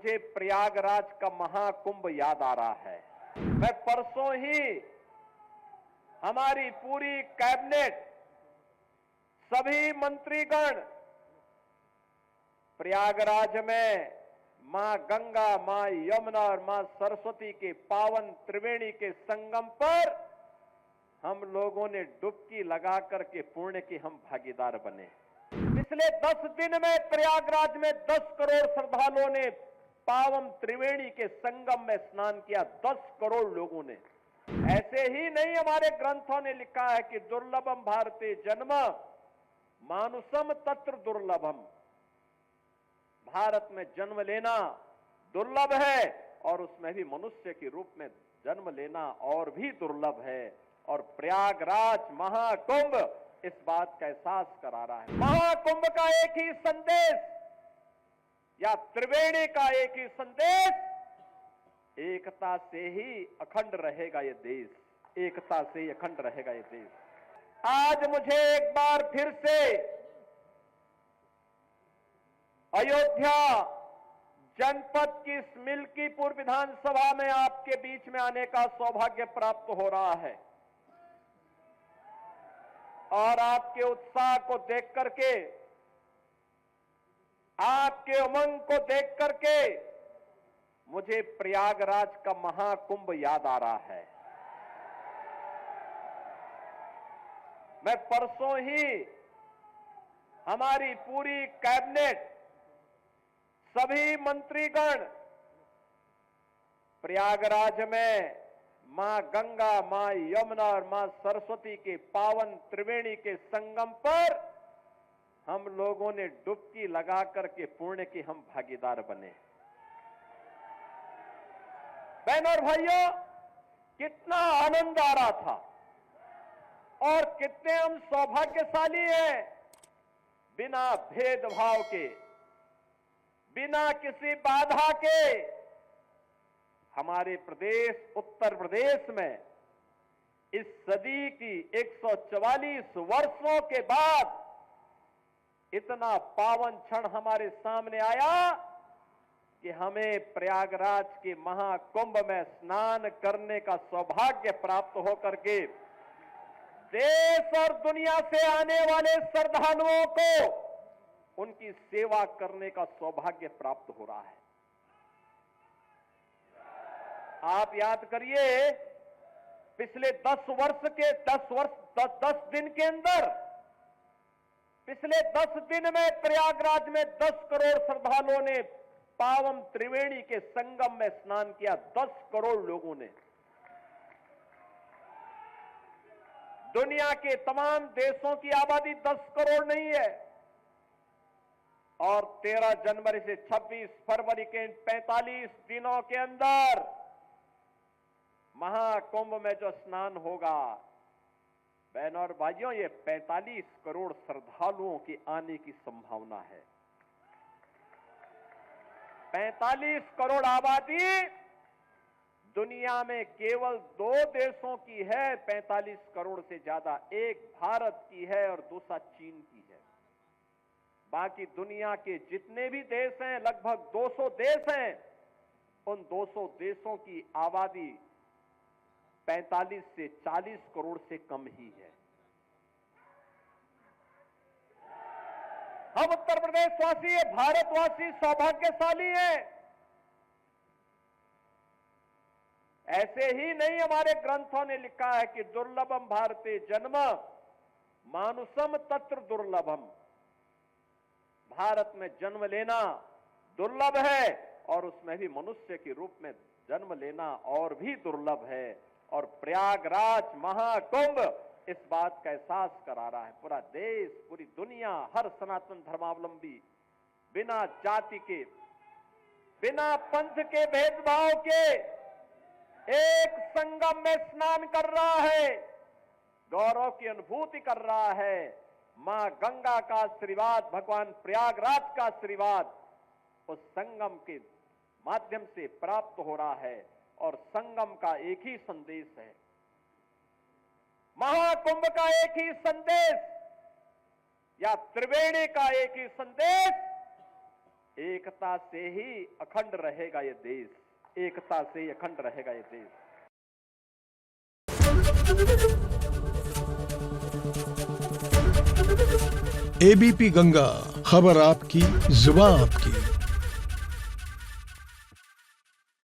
मुझे प्रयागराज का महाकुंभ याद आ रहा है। मैं परसों ही हमारी पूरी कैबिनेट, सभी मंत्रीगण प्रयागराज में मां गंगा, मां यमुना और मां सरस्वती के पावन त्रिवेणी के संगम पर हम लोगों ने डुबकी लगा करके पुण्य के हम भागीदार बने। पिछले 10 दिन में प्रयागराज में 10 करोड़ श्रद्धालुओं ने पावन त्रिवेणी के संगम में स्नान किया। 10 करोड़ लोगों ने। ऐसे ही नहीं, हमारे ग्रंथों ने लिखा है कि दुर्लभम भारते जन्म मानुषम तत्र दुर्लभम। भारत में जन्म लेना दुर्लभ है और उसमें भी मनुष्य के रूप में जन्म लेना और भी दुर्लभ है। और प्रयागराज महाकुंभ इस बात का एहसास करा रहा है। महाकुंभ का एक ही संदेश या त्रिवेणी का एक ही संदेश, एकता से ही अखंड रहेगा ये देश। एकता से ही अखंड रहेगा ये देश। आज मुझे एक बार फिर से अयोध्या जनपद की इस मिल्कीपुर विधानसभा में आपके बीच में आने का सौभाग्य प्राप्त हो रहा है और आपके उत्साह को देख करके, आपके उमंग को देख करके मुझे प्रयागराज का महाकुंभ याद आ रहा है। मैं परसों ही हमारी पूरी कैबिनेट, सभी मंत्रीगण प्रयागराज में मां गंगा, मां यमुना और मां सरस्वती के पावन त्रिवेणी के संगम पर हम लोगों ने डुबकी लगा करके पुण्य के हम भागीदार बने। बहनों और भाइयों, कितना आनंद आ रहा था और कितने हम सौभाग्यशाली हैं। बिना भेदभाव के, बिना किसी बाधा के हमारे प्रदेश उत्तर प्रदेश में इस सदी की 144 वर्षों के बाद इतना पावन क्षण हमारे सामने आया कि हमें प्रयागराज के महाकुंभ में स्नान करने का सौभाग्य प्राप्त होकर के देश और दुनिया से आने वाले श्रद्धालुओं को उनकी सेवा करने का सौभाग्य प्राप्त हो रहा है। आप याद करिए, पिछले 10 दिन के अंदर, पिछले 10 दिन में प्रयागराज में 10 करोड़ श्रद्धालुओं ने पावन त्रिवेणी के संगम में स्नान किया। 10 करोड़ लोगों ने। दुनिया के तमाम देशों की आबादी 10 करोड़ नहीं है और 13 जनवरी से 26 फरवरी के 45 दिनों के अंदर महाकुंभ में जो स्नान होगा, बहनों और भाइयों, ये 45 करोड़ श्रद्धालुओं के आने की संभावना है। 45 करोड़ आबादी दुनिया में केवल 2 देशों की है। 45 करोड़ से ज्यादा, एक भारत की है और दूसरा चीन की है। बाकी दुनिया के जितने भी देश हैं, लगभग 200 देश हैं, उन 200 देशों की आबादी 45 से 40 करोड़ से कम ही है। हम उत्तर प्रदेशवासी, भारतवासी सौभाग्यशाली हैं। ऐसे ही नहीं, हमारे ग्रंथों ने लिखा है कि दुर्लभम भारते जन्म मानुषम तत्र दुर्लभम। भारत में जन्म लेना दुर्लभ है और उसमें भी मनुष्य के रूप में जन्म लेना और भी दुर्लभ है। और प्रयागराज महाकुंभ इस बात का एहसास करा रहा है। पूरा देश, पूरी दुनिया, हर सनातन धर्मावलंबी बिना जाति के, बिना पंथ के भेदभाव के एक संगम में स्नान कर रहा है, गौरव की अनुभूति कर रहा है। मां गंगा का आशीर्वाद, भगवान प्रयागराज का आशीर्वाद उस संगम के माध्यम से प्राप्त हो रहा है और संगम का एक ही संदेश है, महाकुंभ का एक ही संदेश या त्रिवेणी का एक ही संदेश, एकता से ही अखंड रहेगा ये देश, एकता से ही अखंड रहेगा ये देश। एबीपी गंगा, खबर आपकी, जुबान आपकी।